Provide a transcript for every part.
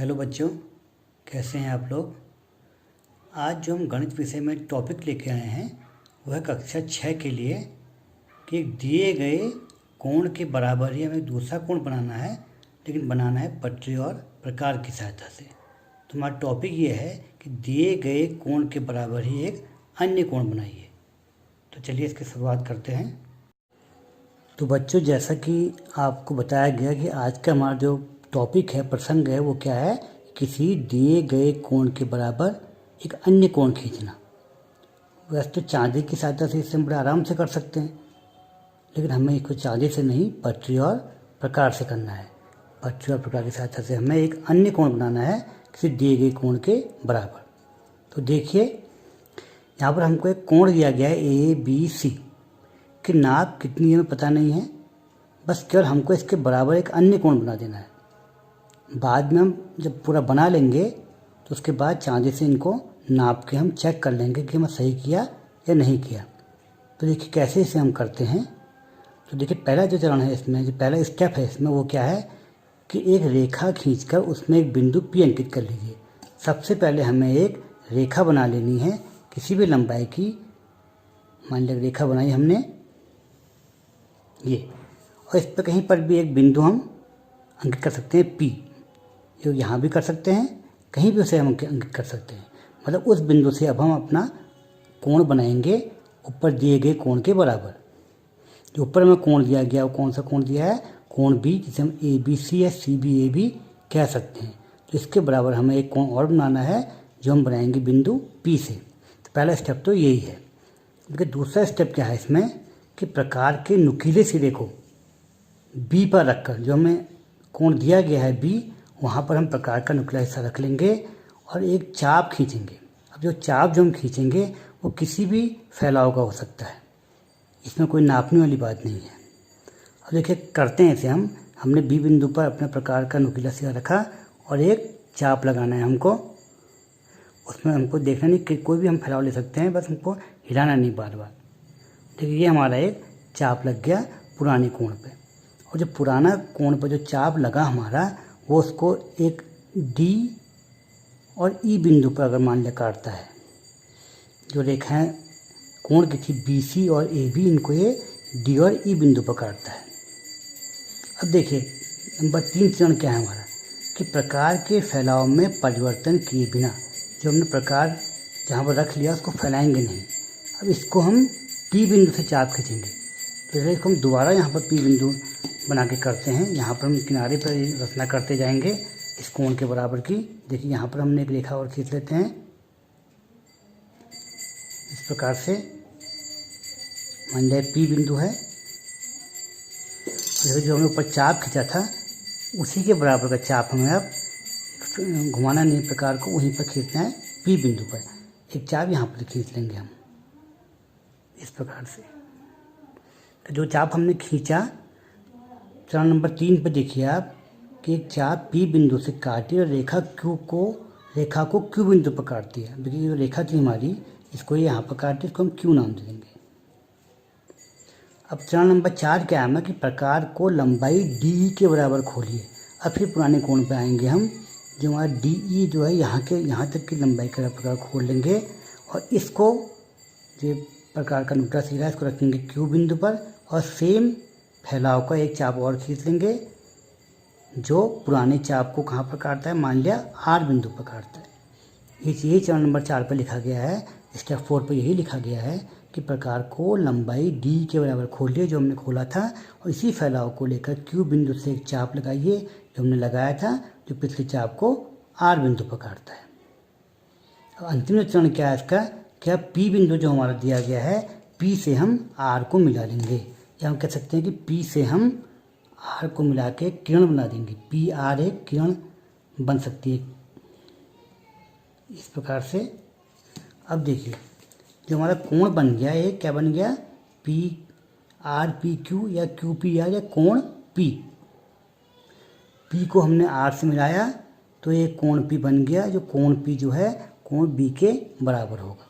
Hello बच्चों, कैसे हैं आप लोग। आज जो हम गणित विषय में टॉपिक लेके आए हैं वह है कक्षा 6 के लिए कि एक दिए गए कोण के बराबर ही हमें दूसरा कोण बनाना है, लेकिन बनाना है पटरी और प्रकार की सहायता से। तो हमारा टॉपिक ये है कि दिए गए कोण के बराबर ही एक अन्य कोण बनाइए। तो चलिए इसकी शुरुआत करते हैं। तो बच्चों, जैसा कि आपको बताया गया कि आज का हमारा जो टॉपिक है, प्रसंग है, वो क्या है, किसी दिए गए कोण के बराबर एक अन्य कोण खींचना। वैसे तो चांदी की सहायता से इससे हम बड़े आराम से कर सकते हैं, लेकिन हमें इसको चांदी से नहीं, पटरी और प्रकार से करना है। पटरी और प्रकार की सहायता से हमें एक अन्य कोण बनाना है किसी दिए गए कोण के बराबर। तो देखिए, यहाँ पर हमको एक कोण दिया गया है ABC कि नाप कितनी है हमें पता नहीं है, बस केवल हमको इसके बराबर एक अन्य कोण बना देना है। बाद में हम जब पूरा बना लेंगे तो उसके बाद चांदी से इनको नाप के हम चेक कर लेंगे कि हमने सही किया या नहीं किया। तो देखिए कैसे इसे हम करते हैं। तो देखिए, पहला जो चरण है इसमें, जो पहला स्टेप है इसमें, वो क्या है कि एक रेखा खींचकर उसमें एक बिंदु P अंकित कर लीजिए। सबसे पहले हमें एक रेखा बना लेनी है किसी भी लंबाई की। मान लिया रेखा बनाई हमने ये, और इस पर कहीं पर भी एक बिंदु हम अंकित कर सकते हैं P। जो यहाँ भी कर सकते हैं, कहीं भी उसे हम अंकित कर सकते हैं। मतलब उस बिंदु से अब हम अपना कोण बनाएंगे ऊपर दिए गए कोण के बराबर। जो ऊपर हमें कोण दिया गया वो कौन सा कोण दिया है, कोण B, जिसे हम ABC या CBA भी कह सकते हैं। तो इसके बराबर हमें एक कोण और बनाना है जो हम बनाएंगे बिंदु P से। तो पहला स्टेप तो यही है। लेकिन दूसरा स्टेप क्या है इसमें कि प्रकार के नुकीले सिरे को B पर रखकर, जो हमें कोण दिया गया है B, वहाँ पर हम प्रकार का नुकीला हिस्सा रख लेंगे और एक चाप खींचेंगे। अब जो चाप जो हम खींचेंगे वो किसी भी फैलाव का हो सकता है, इसमें कोई नापने वाली बात नहीं है। अब देखिए करते हैं इसे हमने B बिंदु पर अपने प्रकार का नुकीला सिरा रखा और एक चाप लगाना है हमको। उसमें हमको देखना नहीं कि कोई भी हम फैलाव ले सकते हैं, बस हमको हिलाना नहीं बार बार। देखिए ये हमारा एक चाप लग गया पुराने कोण पे। और जो पुराना कोण पर जो चाप लगा हमारा, वो उसको एक D और E बिंदु पर अगर मान लिया काटता है। जो रेखाएं कोण की थी BC और AB, इनको ये D और E बिंदु पर काटता है। अब देखिए नंबर 3 चरण क्या है हमारा कि प्रकार के फैलाव में परिवर्तन किए बिना, जो हमने प्रकार जहाँ पर रख लिया उसको फैलाएंगे नहीं। अब इसको हम P बिंदु से चाप खींचेंगे। तो इसको हम दोबारा यहाँ पर P बिंदु बना के करते हैं। यहाँ पर हम किनारे पर रचना करते जाएंगे इस कोण के बराबर की। देखिए यहाँ पर हमने एक रेखा और खींच लेते हैं इस प्रकार से। मान लिया P बिंदु है, और जो हमने ऊपर चाप खींचा था उसी के बराबर का चाप हमें अब घुमाना नहीं, प्रकार को वहीं पर खींचना है P बिंदु पर। एक चाप यहाँ पर खींच लेंगे हम इस प्रकार से। तो जो चाप हमने खींचा चरण नंबर 3 पर देखिए आप कि एक चाप P बिंदु से काटी और रेखा को Q बिंदु पर काटती है। देखिए जो रेखा थी हमारी, इसको यहाँ पर काटती, इसको हम Q नाम दे देंगे। अब चरण नंबर 4 क्या है कि प्रकार को लंबाई DE के बराबर खोलिए। अब फिर पुराने कोण पे आएंगे हम। जो हमारा DE जो है यहाँ तक की लंबाई का प्रकार खोल लेंगे और इसको जो प्रकार का नुकीला सिरा है इसको रखेंगे Q बिंदु पर और सेम फैलाव का एक चाप और खींच लेंगे जो पुराने चाप को कहाँ पर काटता है, मान लिया R बिंदु पर काटता है। यही चरण नंबर 4 पर लिखा गया है। स्टेप 4 पर यही लिखा गया है कि प्रकार को लंबाई D के बराबर खोलिए, जो हमने खोला था, और इसी फैलाव को लेकर Q बिंदु से एक चाप लगाइए जो हमने लगाया था, जो पिछले चाप को R बिंदु पर काटता है। अब अंतिम चरण क्या है इसका, क्या P बिंदु जो हमारा दिया गया है, P से हम R को मिला लेंगे, या हम कह सकते हैं कि P से हम R को मिला के किरण बना देंगे। PR एक किरण बन सकती है इस प्रकार से। अब देखिए जो हमारा कोण बन गया, ये क्या बन गया, PRPQ या QPR या कोण P। P को हमने R से मिलाया तो ये कोण P बन गया। जो कोण P जो है कोण B के बराबर होगा।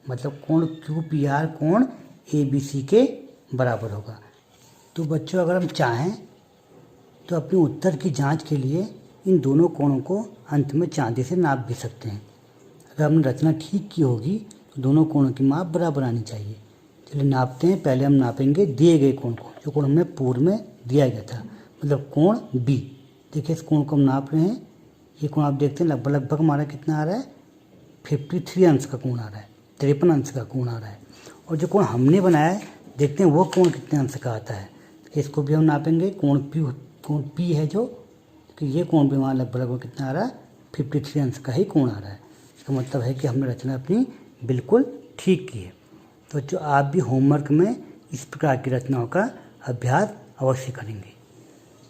मतलब कोण QPR कोण ABC के बराबर होगा। तो बच्चों, अगर हम चाहें तो अपने उत्तर की जांच के लिए इन दोनों कोणों को अंत में चांदी से नाप भी सकते हैं। अगर हमने रचना ठीक की होगी तो दोनों कोणों की माप बराबर आनी चाहिए। चलिए नापते हैं। पहले हम नापेंगे दिए गए कोण को, जो कोण हमें पूर्व में दिया गया था, मतलब कोण बी। देखिए इस कोण को हम नाप रहे हैं। ये कोण आप देखते हैं लगभग हमारा कितना आ रहा है, 53 अंश का कोण आ रहा है, 53 अंश का कोण आ रहा है। और जो कोण हमने बनाया है देखते हैं वो कोण कितने अंश का आता है। इसको भी हम नापेंगे। कोण पी है जो कि ये कोण भी वहाँ लगभग कितना आ रहा है, 53 अंश का ही कोण आ रहा है। इसका मतलब है कि हमने रचना अपनी बिल्कुल ठीक की है। तो जो आप भी होमवर्क में इस प्रकार की रचनाओं का अभ्यास अवश्य करेंगे।